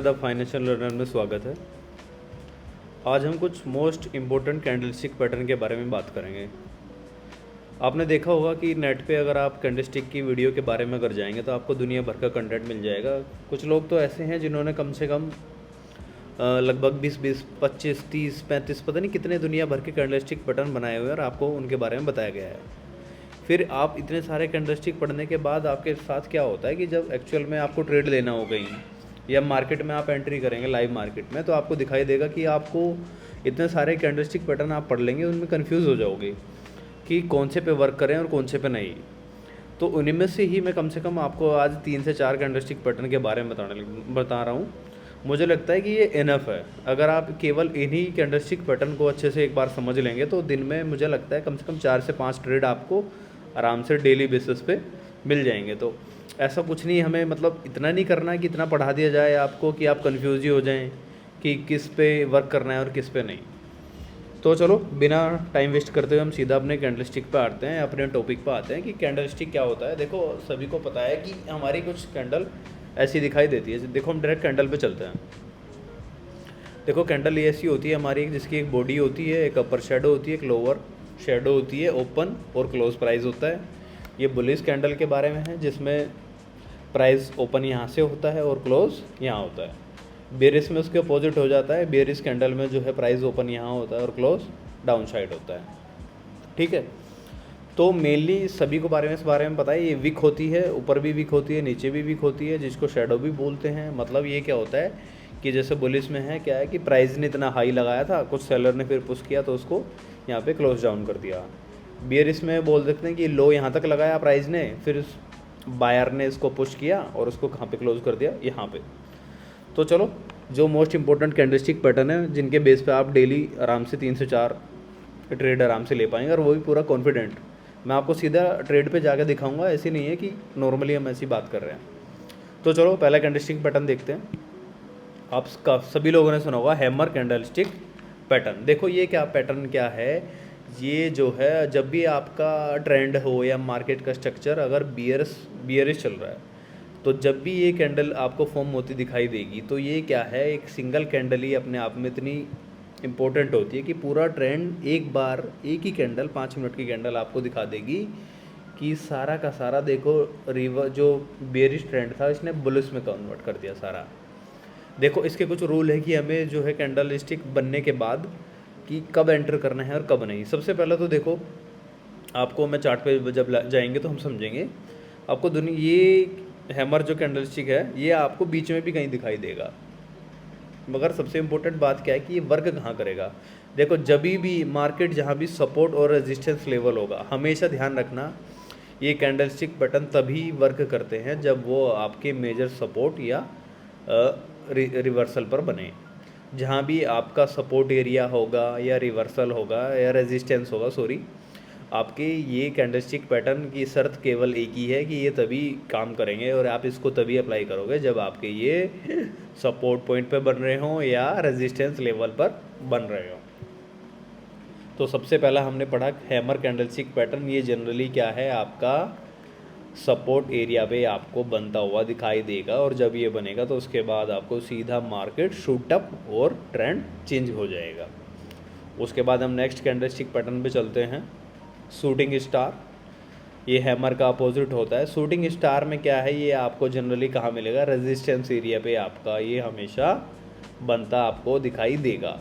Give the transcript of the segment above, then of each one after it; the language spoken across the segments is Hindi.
द फाइनेंशियल लर्नर में स्वागत है। आज हम कुछ मोस्ट इम्पोर्टेंट कैंडलस्टिक पैटर्न के बारे में बात करेंगे। आपने देखा होगा कि नेट पे अगर आप कैंडलस्टिक की वीडियो के बारे में अगर जाएंगे तो आपको दुनिया भर का कंटेंट मिल जाएगा। कुछ लोग तो ऐसे हैं जिन्होंने कम से कम लगभग 20, 25, 30, 35 पता नहीं कितने दुनिया भर के कैंडलस्टिक पैटर्न बनाए हुए हैं और आपको उनके बारे में बताया गया है। फिर आप इतने सारे कैंडलस्टिक पढ़ने के बाद आपके साथ क्या होता है कि जब एक्चुअल में आपको ट्रेड लेना हो कहीं या मार्केट में आप एंट्री करेंगे लाइव मार्केट में, तो आपको दिखाई देगा कि आपको इतने सारे कैंडलस्टिक पैटर्न आप पढ़ लेंगे, उनमें कंफ्यूज हो जाओगे कि कौन से पे वर्क करें और कौन से पे नहीं। तो उन्हीं में से ही मैं कम से कम आपको आज 3 से 4 कैंडलस्टिक पैटर्न के बारे में बता रहा हूँ। मुझे लगता है कि ये इनफ है। अगर आप केवल इन्हीं कैंडलस्टिक पैटर्न को अच्छे से एक बार समझ लेंगे तो दिन में मुझे लगता है कम से कम 4 से 5 ट्रेड आपको आराम से डेली बेसिस पे मिल जाएंगे। तो ऐसा कुछ नहीं, हमें मतलब इतना नहीं करना है कि इतना पढ़ा दिया जाए आपको कि आप कंफ्यूज ही हो जाएं कि किस पे वर्क करना है और किस पे नहीं। तो चलो बिना टाइम वेस्ट करते हुए हम सीधा अपने कैंडलस्टिक पे आते हैं, अपने टॉपिक पे आते हैं कि कैंडलस्टिक क्या होता है। देखो सभी को पता है कि हमारी कुछ कैंडल ऐसी दिखाई देती है। देखो हम डायरेक्ट कैंडल पे चलते हैं। देखो कैंडल ये ऐसी होती है हमारी, जिसकी एक बॉडी होती है, एक अपर शेडो होती है, एक लोअर शेडो होती है, ओपन और क्लोज प्राइस होता है। ये बुलिश कैंडल के बारे में है, जिसमें प्राइस ओपन यहाँ से होता है और क्लोज यहाँ होता है। बेरिस में उसके अपोजिट हो जाता है। बेरिस कैंडल में जो है प्राइस ओपन यहाँ होता है और क्लोज डाउन साइड होता है। ठीक है, तो मेनली सभी को इस बारे में पता है। ये वीक होती है, ऊपर भी वीक होती है, नीचे भी वीक होती है, जिसको शेडो भी बोलते हैं। मतलब ये क्या होता है कि जैसे बुलिश में है क्या है कि प्राइस ने इतना हाई लगाया था, कुछ सेलर ने फिर पुश किया तो उसको यहाँ पे क्लोज डाउन कर दिया। बियरिश में बोल सकते हैं कि लो यहाँ तक लगाया प्राइस ने, फिर बायर ने इसको पुश किया और उसको कहाँ पे क्लोज कर दिया, यहाँ पे। तो चलो जो मोस्ट इंपॉर्टेंट कैंडलस्टिक पैटर्न है जिनके बेस पे आप डेली आराम से 3 से 4 ट्रेड आराम से ले पाएंगे, और वो भी पूरा कॉन्फिडेंट। मैं आपको सीधा ट्रेड पे जाकर दिखाऊंगा, ऐसी नहीं है कि नॉर्मली हम ऐसी बात कर रहे हैं। तो चलो पहला कैंडलस्टिक पैटर्न देखते हैं। आप सभी लोगों ने सुना होगा हैमर कैंडलस्टिक पैटर्न। देखो ये क्या पैटर्न क्या है, ये जो है जब भी आपका ट्रेंड हो या मार्केट का स्ट्रक्चर अगर बियरिश चल रहा है, तो जब भी ये कैंडल आपको फॉर्म होती दिखाई देगी, तो ये क्या है, एक सिंगल कैंडल ही अपने आप में इतनी इम्पोर्टेंट होती है कि पूरा ट्रेंड एक बार एक ही कैंडल 5 मिनट की कैंडल आपको दिखा देगी कि सारा का सारा देखो जो बेरिश ट्रेंड था इसने बुलिश में कन्वर्ट कर दिया सारा। देखो इसके कुछ रूल है कि हमें जो है कैंडल स्टिक बनने के बाद कि कब एंटर करना है और कब नहीं। सबसे पहले तो देखो आपको मैं चार्ट पे जब जाएंगे तो हम समझेंगे। आपको ये हैमर जो कैंडल स्टिक है ये आपको बीच में भी कहीं दिखाई देगा, मगर सबसे इम्पोर्टेंट बात क्या है कि ये वर्क कहाँ करेगा। देखो जब भी मार्केट जहाँ भी सपोर्ट और रेजिस्टेंस लेवल होगा, हमेशा ध्यान रखना ये कैंडलस्टिक पैटर्न तभी वर्क करते हैं जब वो आपके मेजर सपोर्ट या रिवर्सल पर बने। जहाँ भी आपका सपोर्ट एरिया होगा या रिवर्सल होगा या रेजिस्टेंस होगा, आपके ये कैंडलस्टिक पैटर्न की शर्त केवल एक ही है कि ये तभी काम करेंगे और आप इसको तभी अप्लाई करोगे जब आपके ये सपोर्ट पॉइंट पे बन रहे हों या रेजिस्टेंस लेवल पर बन रहे हों। तो सबसे पहला हमने पढ़ा हैमर कैंडलस्टिक पैटर्न। ये जनरली क्या है, आपका सपोर्ट एरिया पे आपको बनता हुआ दिखाई देगा, और जब ये बनेगा तो उसके बाद आपको सीधा मार्केट शूट अप और ट्रेंड चेंज हो जाएगा। उसके बाद हम नेक्स्ट कैंडलस्टिक पैटर्न पे चलते हैं, शूटिंग स्टार। ये हैमर का अपोजिट होता है। शूटिंग स्टार में क्या है, ये आपको जनरली कहाँ मिलेगा, रेजिस्टेंस एरिया पे आपका ये हमेशा बनता आपको दिखाई देगा।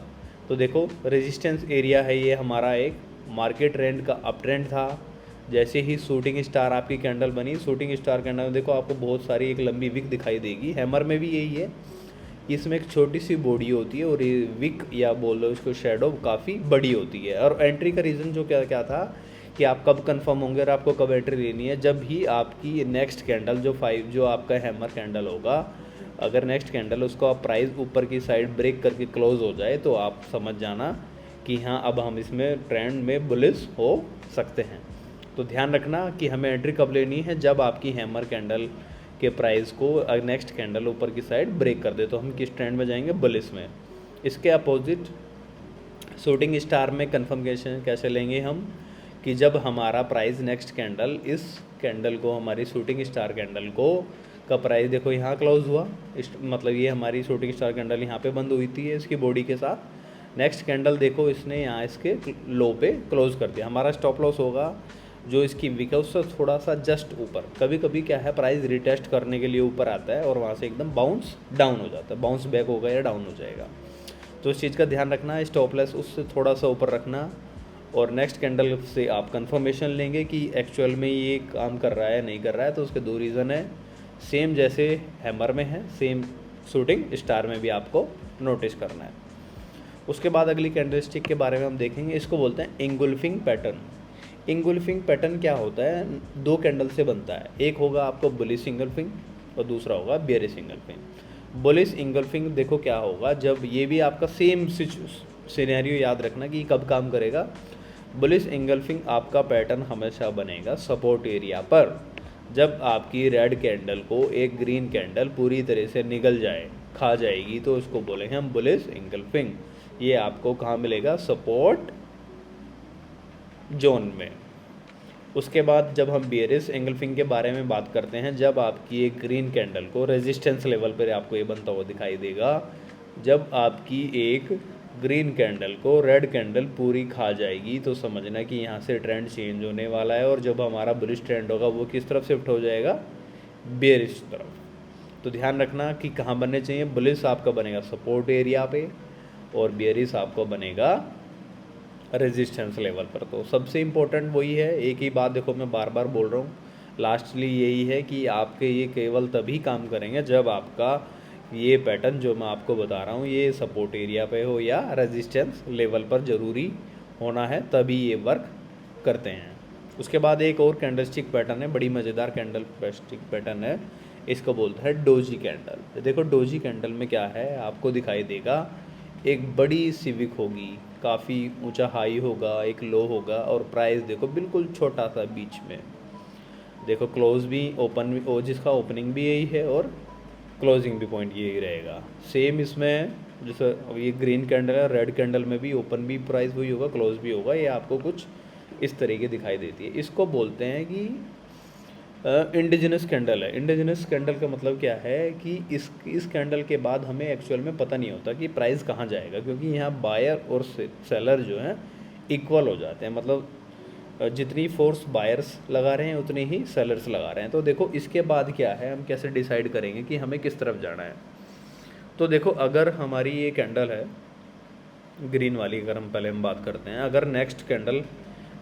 तो देखो रेजिस्टेंस एरिया है ये हमारा, एक मार्केट ट्रेंड का अप ट्रेंड था। जैसे ही शूटिंग स्टार आपकी कैंडल बनी, शूटिंग स्टार कैंडल में देखो आपको बहुत सारी एक लंबी विक दिखाई देगी। हैमर में भी यही है, इसमें एक छोटी सी बॉडी होती है और ये विक या बोल लो इसको शेडो काफ़ी बड़ी होती है। और एंट्री का रीज़न जो क्या क्या था कि आप कब कंफर्म होंगे और आपको कब एंट्री लेनी है, जब भी आपकी नेक्स्ट कैंडल जो आपका हैमर कैंडल होगा, अगर नेक्स्ट कैंडल उसको आप प्राइस ऊपर की साइड ब्रेक करके क्लोज हो जाए तो आप समझ जाना कि हाँ अब हम इसमें ट्रेंड में बुलिश हो सकते हैं। तो ध्यान रखना कि हमें एंट्री कब लेनी है, जब आपकी हैमर कैंडल के प्राइस को नेक्स्ट कैंडल ऊपर की साइड ब्रेक कर दे तो हम किस ट्रेंड में जाएंगे, बुलिश में। इसके अपोजिट शूटिंग स्टार में कन्फर्मेशन कैसे लेंगे हम, कि जब हमारा प्राइस नेक्स्ट कैंडल इस कैंडल को, हमारी शूटिंग स्टार कैंडल को का प्राइस देखो यहाँ क्लोज हुआ, मतलब ये हमारी शूटिंग स्टार कैंडल यहाँ पे बंद हुई थी इसकी बॉडी के साथ। नेक्स्ट कैंडल देखो इसने यहाँ इसके लो पे क्लोज कर दिया। हमारा स्टॉप लॉस होगा जो इसकी विक है उससे थोड़ा सा जस्ट ऊपर। कभी कभी क्या है प्राइस रिटेस्ट करने के लिए ऊपर आता है और वहाँ से एकदम बाउंस डाउन हो जाता है, बाउंस बैक होगा या डाउन हो जाएगा। तो इस चीज़ का ध्यान रखना है, स्टॉप लॉस उससे थोड़ा सा ऊपर रखना और नेक्स्ट कैंडल से आप कंफर्मेशन लेंगे कि एक्चुअल में ये काम कर रहा है नहीं कर रहा है। तो उसके दो रीज़न है, सेम जैसे हैमर में है सेम शूटिंग स्टार में भी आपको नोटिस करना है। उसके बाद अगली कैंडलस्टिक के बारे में हम देखेंगे, इसको बोलते हैं इंगुल्फिंग पैटर्न। इंगुल्फिंग पैटर्न क्या होता है, दो कैंडल से बनता है, एक होगा आपको बुलिश इंगल्फिंग और दूसरा होगा बेयरिश इंगल्फिंग। बुलिश इंगल्फिंग देखो क्या होगा, जब ये भी आपका सेम सिनेरियो याद रखना कि कब काम करेगा। बुलिश इंगल्फिंग आपका पैटर्न हमेशा बनेगा सपोर्ट एरिया पर, जब आपकी रेड कैंडल को एक ग्रीन कैंडल पूरी तरह से निगल जाए, खा जाएगी, तो उसको बोलेंगे हम बुलिश इंगल्फिंग। ये आपको कहाँ मिलेगा, सपोर्ट जोन में। उसके बाद जब हम बेयरिश इंगल्फिंग के बारे में बात करते हैं, जब आपकी एक ग्रीन कैंडल को रेजिस्टेंस लेवल पर आपको ये बनता हुआ दिखाई देगा, जब आपकी एक ग्रीन कैंडल को रेड कैंडल पूरी खा जाएगी, तो समझना कि यहाँ से ट्रेंड चेंज होने वाला है और जब हमारा बुलिश ट्रेंड होगा वो किस तरफ शिफ्ट हो जाएगा, बेयरिश तरफ। तो ध्यान रखना कि कहाँ बनने चाहिए, बुलिश आपका बनेगा सपोर्ट एरिया पे और बेयरिश आपको बनेगा रेजिस्टेंस लेवल पर। तो सबसे इम्पोर्टेंट वही है, एक ही बात देखो मैं बार बार बोल रहा हूँ, लास्टली यही है कि आपके ये केवल तभी काम करेंगे जब आपका ये पैटर्न जो मैं आपको बता रहा हूँ ये सपोर्ट एरिया पे हो या रेजिस्टेंस लेवल पर ज़रूरी होना है, तभी ये वर्क करते हैं। उसके बाद एक और कैंडलस्टिक पैटर्न है, बड़ी मज़ेदार कैंडलस्टिक पैटर्न है, इसको बोलते हैं डोजी कैंडल। देखो डोजी कैंडल में क्या है, आपको दिखाई देगा एक बड़ी सी विक होगी, काफ़ी ऊंचा हाई होगा, एक लो होगा और प्राइस देखो बिल्कुल छोटा सा बीच में। देखो क्लोज भी ओपन भी ओ जिसका ओपनिंग भी यही है और क्लोजिंग भी पॉइंट यही रहेगा। सेम इसमें जैसे अब ये ग्रीन कैंडल है, रेड कैंडल में भी ओपन भी प्राइस वही होगा, क्लोज भी होगा, ये आपको कुछ इस तरीके दिखाई देती है। इसको बोलते हैं कि इंडिजिनस कैंडल है। इंडिजिनस कैंडल का मतलब क्या है कि इस कैंडल के बाद हमें एक्चुअल में पता नहीं होता कि प्राइस कहाँ जाएगा, क्योंकि यहाँ बायर और सेलर जो हैं इक्वल हो जाते हैं, मतलब जितनी फोर्स बायर्स लगा रहे हैं उतनी ही सेलर्स लगा रहे हैं। तो देखो इसके बाद क्या है, हम कैसे डिसाइड करेंगे कि हमें किस तरफ जाना है। तो देखो अगर हमारी ये कैंडल है ग्रीन वाली, अगर हम बात करते हैं, अगर नेक्स्ट कैंडल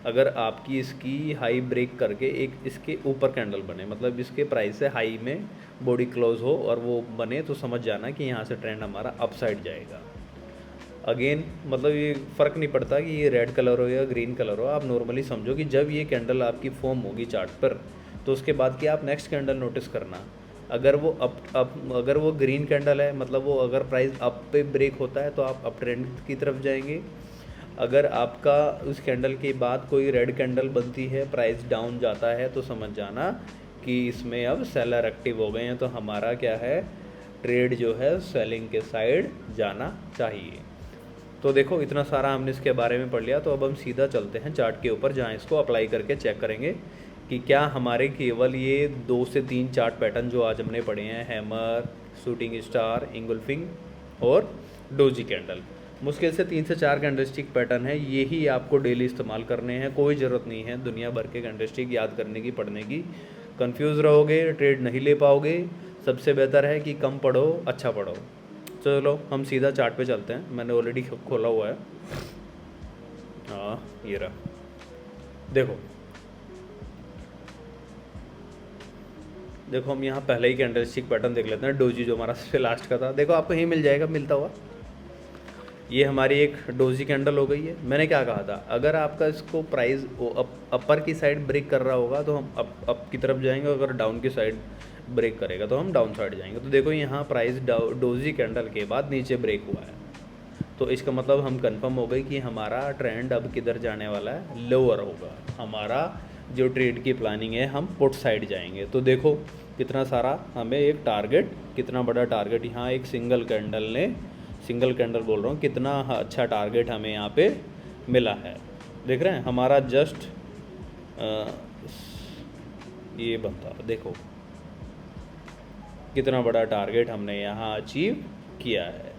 अगर आपकी इसकी हाई ब्रेक करके एक इसके ऊपर कैंडल बने, मतलब इसके प्राइस से हाई में बॉडी क्लोज हो और वो बने, तो समझ जाना कि यहाँ से ट्रेंड हमारा अपसाइड जाएगा। अगेन मतलब ये फ़र्क नहीं पड़ता कि ये रेड कलर हो या ग्रीन कलर हो, आप नॉर्मली समझो कि जब ये कैंडल आपकी फॉर्म होगी चार्ट पर, तो उसके बाद कि आप नेक्स्ट कैंडल नोटिस करना, अगर वो अगर वो ग्रीन कैंडल है, मतलब वो अगर प्राइस अप पे ब्रेक होता है तो आप अप ट्रेंड की तरफ जाएंगे। अगर आपका उस कैंडल के बाद कोई रेड कैंडल बनती है, प्राइस डाउन जाता है, तो समझ जाना कि इसमें अब सेलर एक्टिव हो गए हैं, तो हमारा क्या है, ट्रेड जो है सेलिंग के साइड जाना चाहिए। तो देखो इतना सारा हमने इसके बारे में पढ़ लिया, तो अब हम सीधा चलते हैं चार्ट के ऊपर, जहाँ इसको अप्लाई करके चेक करेंगे कि क्या हमारे केवल ये 2 से 3 चार्ट पैटर्न जो आज हमने पढ़े हैं, हैमर, शूटिंग स्टार, इंगल्फिंग और डोजी कैंडल, मुश्किल से 3 से 4 कैंडलस्टिक पैटर्न है, यही आपको डेली इस्तेमाल करने हैं। कोई ज़रूरत नहीं है दुनिया भर के कैंडलस्टिक याद करने की, पढ़ने की, कंफ्यूज रहोगे, ट्रेड नहीं ले पाओगे। सबसे बेहतर है कि कम पढ़ो, अच्छा पढ़ो। चलो हम सीधा चार्ट पे चलते हैं, मैंने ऑलरेडी खोला हुआ है, हाँ ये रहा। देखो हम यहाँ पहले ही कैंडलस्टिक पैटर्न देख लेते हैं, डोजी जो हमारा सबसे लास्ट का था, देखो आपको यही मिल जाएगा मिलता हुआ। ये हमारी एक डोजी कैंडल हो गई है। मैंने क्या कहा था, अगर आपका इसको प्राइस अपर की साइड ब्रेक कर रहा होगा तो हम अप की तरफ जाएंगे, अगर डाउन की साइड ब्रेक करेगा तो हम डाउन साइड जाएंगे। तो देखो यहाँ प्राइस डोजी कैंडल के बाद नीचे ब्रेक हुआ है, तो इसका मतलब हम कंफर्म हो गई कि हमारा ट्रेंड अब किधर जाने वाला है, लोअर होगा। हमारा जो ट्रेड की प्लानिंग है, हम पुट साइड जाएंगे। तो देखो कितना सारा हमें एक टारगेट, कितना बड़ा टारगेट यहाँ एक सिंगल कैंडल बोल रहा हूँ, कितना अच्छा टारगेट हमें यहाँ पे मिला है। देख रहे हैं हमारा जस्ट ये बनता, देखो कितना बड़ा टारगेट हमने यहाँ अचीव किया है।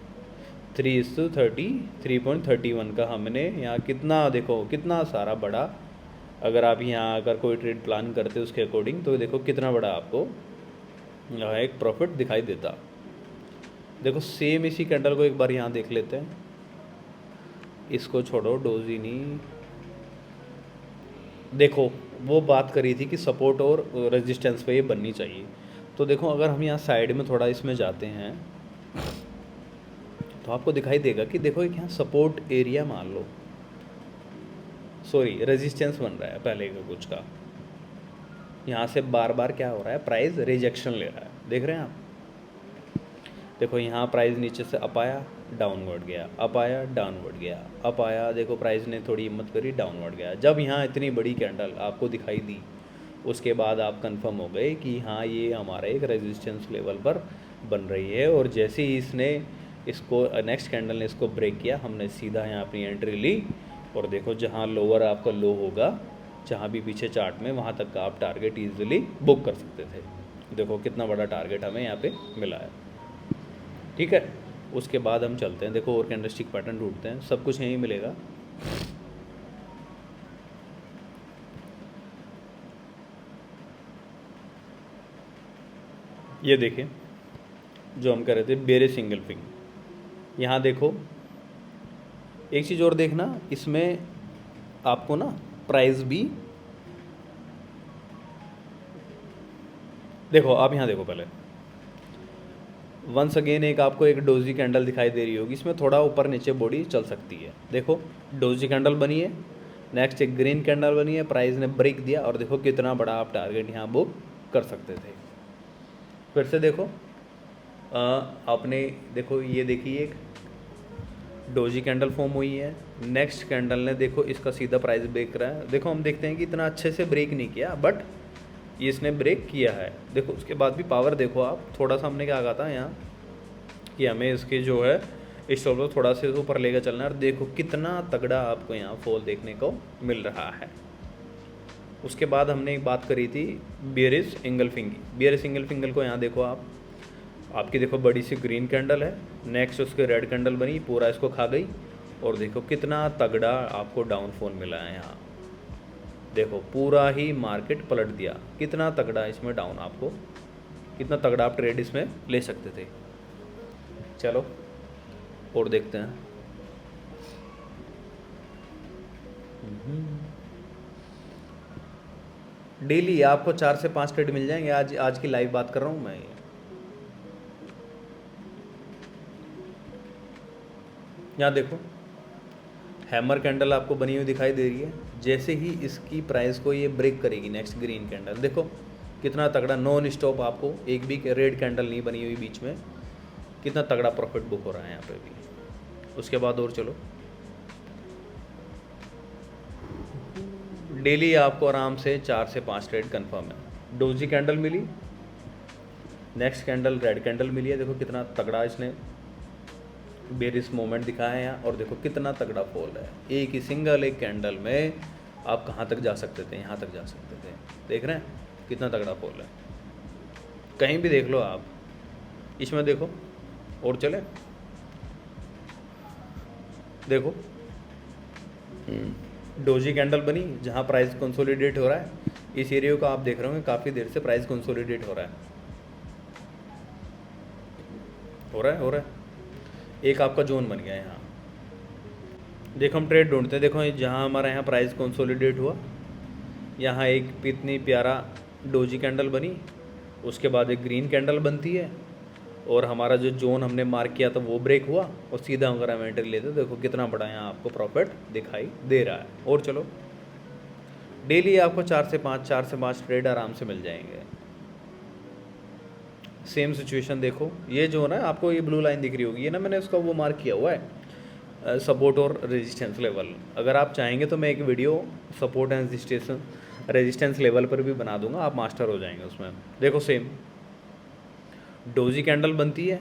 3:30, 3.31 का हमने यहाँ कितना, देखो कितना सारा बड़ा, अगर आप यहाँ अगर कोई ट्रेड प्लान करते उसके अकॉर्डिंग तो देखो कितना बड़ा आपको यहाँ एक प्रॉफिट दिखाई देता। देखो सेम इसी कैंडल को एक बार यहाँ देख लेते हैं, इसको छोड़ो, डोजी नहीं, देखो वो बात करी थी कि सपोर्ट और रेजिस्टेंस पे ये बननी चाहिए। तो देखो अगर हम यहाँ साइड में थोड़ा इसमें जाते हैं तो आपको दिखाई देगा कि देखो एक यहाँ सपोर्ट एरिया मान लो, सॉरी रेजिस्टेंस बन रहा है पहले का कुछ का, यहाँ से बार बार क्या हो रहा है, प्राइस रिजेक्शन ले रहा है, देख रहे हैं आप। देखो यहाँ प्राइस नीचे से अप आया, डाउनवर्ड गया, अप आया, डाउनवर्ड गया, अप आया, देखो प्राइस ने थोड़ी हिम्मत करी, डाउनवर्ड गया। जब यहाँ इतनी बड़ी कैंडल आपको दिखाई दी उसके बाद आप कंफर्म हो गए कि हाँ ये हमारा एक रेजिस्टेंस लेवल पर बन रही है। और जैसे ही इसने इसको नेक्स्ट कैंडल ने इसको ब्रेक किया, हमने सीधा यहाँ अपनी एंट्री ली और देखो जहाँ लोअर आपका लो होगा, जहाँ भी पीछे चार्ट में, वहाँ तक का आप टारगेट ईजिली बुक कर सकते थे। देखो कितना बड़ा टारगेट हमें यहाँ पे मिला है, ठीक है। उसके बाद हम चलते हैं, देखो और कैंडलस्टिक पैटर्न ढूंढते हैं, सब कुछ यहीं मिलेगा। ये देखिए जो हम कह रहे थे बेरिश इंगल्फिंग, यहाँ देखो एक चीज़ और देखना, इसमें आपको ना प्राइस भी, देखो आप यहाँ देखो पहले, वंस अगेन एक आपको एक डोजी कैंडल दिखाई दे रही होगी, इसमें थोड़ा ऊपर नीचे बॉडी चल सकती है। देखो डोजी कैंडल बनी है, नेक्स्ट एक ग्रीन कैंडल बनी है, प्राइस ने ब्रेक दिया और देखो कितना बड़ा आप टारगेट यहाँ बुक कर सकते थे। फिर से देखो आपने देखो ये देखिए एक डोजी कैंडल फॉर्म हुई है, नेक्स्ट कैंडल ने देखो इसका सीधा प्राइस ब्रेक रहा है। देखो हम देखते हैं कि इतना अच्छे से ब्रेक नहीं किया बट ये इसने ब्रेक किया है। देखो उसके बाद भी पावर देखो आप, थोड़ा सा हमने क्या कहा था यहाँ कि हमें इसके जो है स्टॉप लॉस थोड़ा से ऊपर लेकर चलना है, और देखो कितना तगड़ा आपको यहाँ फॉल देखने को मिल रहा है। उसके बाद हमने एक बात करी थी बेरिश इंगल्फिंग की, बेरिश इंगल्फिंग को यहाँ देखो आप, आपकी देखो बड़ी सी ग्रीन कैंडल है, नेक्स्ट उसके रेड कैंडल बनी, पूरा इसको खा गई और देखो कितना तगड़ा आपको डाउनफॉल मिला है यहाँ। देखो पूरा ही मार्केट पलट दिया, कितना तगड़ा इसमें डाउन, आपको कितना तगड़ा आप ट्रेड इसमें ले सकते थे। चलो और देखते हैं। डेली आपको 4 से 5 ट्रेड मिल जाएंगे, आज की लाइव बात कर रहा हूँ मैं। ये यहाँ देखो हैमर कैंडल आपको बनी हुई दिखाई दे रही है, जैसे ही इसकी प्राइस को ये ब्रेक करेगी नेक्स्ट ग्रीन कैंडल, देखो कितना तगड़ा नॉन स्टॉप, आपको एक भी रेड कैंडल नहीं बनी हुई बीच में, कितना तगड़ा प्रॉफिट बुक हो रहा है यहाँ पे भी। उसके बाद और चलो, डेली आपको आराम से 4 से 5 ट्रेड कंफर्म है। डोजी कैंडल मिली, नेक्स्ट कैंडल रेड कैंडल मिली है, देखो कितना तगड़ा इसने बेरिश मोमेंट दिखाया है यहाँ, और देखो कितना तगड़ा फॉल है। एक ही सिंगल एक कैंडल में आप कहाँ तक जा सकते थे, यहाँ तक जा सकते थे, देख रहे हैं कितना तगड़ा फॉल है। कहीं भी देख लो आप, इसमें देखो और चले, देखो डोजी कैंडल बनी जहाँ प्राइस कंसोलिडेट हो रहा है, इस एरिया को आप देख रहे होंगे काफ़ी देर से प्राइस कंसोलिडेट हो रहा है, हो रहा है। एक आपका जोन बन गया है यहाँ, देखो हम ट्रेड ढूंढते हैं। देखो जहाँ हमारा यहाँ प्राइस कंसोलिडेट हुआ, यहाँ एक इतनी प्यारा डोजी कैंडल बनी, उसके बाद एक ग्रीन कैंडल बनती है और हमारा जो जोन हमने मार्क किया था वो ब्रेक हुआ, और सीधा अगर हम एंट्री लेते देखो कितना बड़ा यहाँ आपको प्रॉफिट दिखाई दे रहा है। और चलो डेली आपको 4 से 5 ट्रेड आराम से मिल जाएंगे। सेम सिचुएशन देखो, ये जो है ना आपको ये ब्लू लाइन दिख रही होगी, ये ना मैंने उसका वो मार्क किया हुआ है सपोर्ट और रेजिस्टेंस लेवल। अगर आप चाहेंगे तो मैं एक video support and resistance level पर भी बना दूंगा, आप मास्टर हो जाएंगे उसमें। देखो सेम डोजी कैंडल बनती है,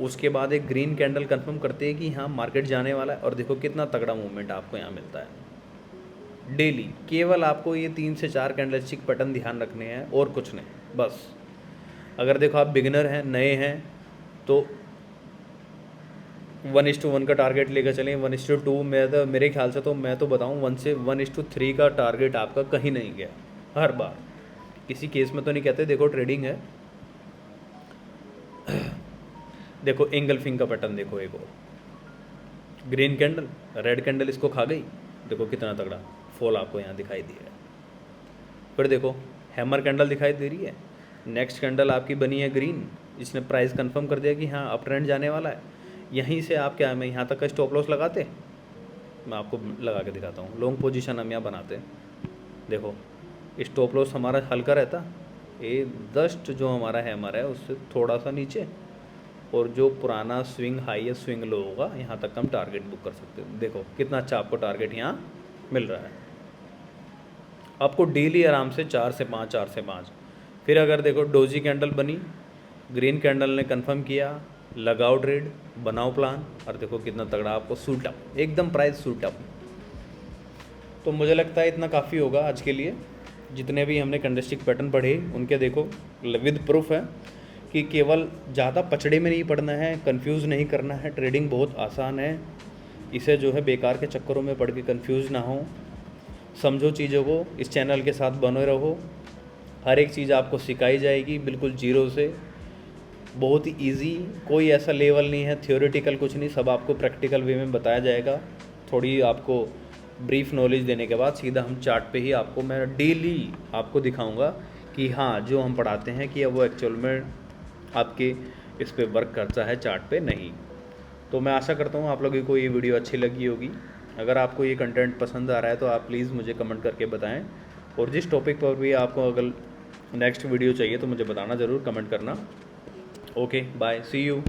उसके बाद एक ग्रीन कैंडल कंफर्म करते हैं कि हाँ मार्केट जाने वाला है, और देखो कितना तगड़ा मूवमेंट आपको यहाँ मिलता है डेली। केवल आपको ये 3 से 4 कैंडलस्टिक पैटर्न ध्यान रखने हैं और कुछ नहीं, बस अगर देखो आप बिगिनर हैं, नए हैं, तो 1:1 का टारगेट लेकर चलें। 1:2 मेरे ख्याल से तो मैं तो बताऊं 1 से 1:3 का टारगेट आपका कहीं नहीं गया हर बार। किसी केस में तो नहीं कहते, देखो ट्रेडिंग है। देखो एंगल्फिंग का पैटर्न देखो, एक और ग्रीन कैंडल, रेड कैंडल इसको खा गई, देखो कितना तगड़ा फॉल आपको यहाँ दिखाई दिया है। फिर देखो हैमर कैंडल दिखाई दे रही है, नेक्स्ट कैंडल आपकी बनी है ग्रीन, इसने प्राइस कंफर्म कर दिया कि हाँ अप ट्रेंड जाने वाला है। यहीं से आप क्या, मैं यहाँ तक का स्टॉप लॉस लगाते, मैं आपको लगा के दिखाता हूँ। लॉन्ग पोजीशन हम यहाँ बनाते हैं, देखो स्टॉप लॉस हमारा हल्का रहता, ये जस्ट जो हमारा हैमर है उससे थोड़ा सा नीचे, और जो पुराना स्विंग हाई या स्विंग लो होगा यहाँ तक हम टारगेट बुक कर सकते हैं। देखो कितना अच्छा आपको टारगेट यहाँ मिल रहा है। आपको डेली आराम से 4 से 5, 4 से 5। फिर अगर देखो डोजी कैंडल बनी, ग्रीन कैंडल ने कंफर्म किया, लगाओ ट्रेड, बनाओ प्लान, और देखो कितना तगड़ा आपको सूट अप, एकदम प्राइस सूट अप। तो मुझे लगता है इतना काफ़ी होगा आज के लिए। जितने भी हमने कैंडलस्टिक पैटर्न पढ़े उनके देखो विद प्रूफ है कि केवल ज़्यादा पचड़े में नहीं पड़ना है, कंफ्यूज नहीं करना है। ट्रेडिंग बहुत आसान है, इसे जो है बेकार के चक्करों में पड़ के कंफ्यूज ना हो, समझो चीज़ों को। इस चैनल के साथ बने रहो, हर एक चीज़ आपको सिखाई जाएगी बिल्कुल जीरो से, बहुत ही ईजी। कोई ऐसा लेवल नहीं है थियोरेटिकल कुछ नहीं, सब आपको प्रैक्टिकल वे में बताया जाएगा। थोड़ी आपको ब्रीफ नॉलेज देने के बाद सीधा हम चार्ट पे ही आपको मैं डेली आपको दिखाऊंगा कि हाँ जो हम पढ़ाते हैं कि वो एक्चुअल में आपके इस पे वर्क करता है, चार्ट पे नहीं। तो मैं आशा करता हूँ आप लोगों को ये वीडियो अच्छी लगी होगी। अगर आपको ये कंटेंट पसंद आ रहा है तो आप प्लीज़ मुझे कमेंट करके बताएं, और जिस टॉपिक पर भी आपको अगर नेक्स्ट वीडियो चाहिए तो मुझे बताना ज़रूर, कमेंट करना। Okay bye, see you.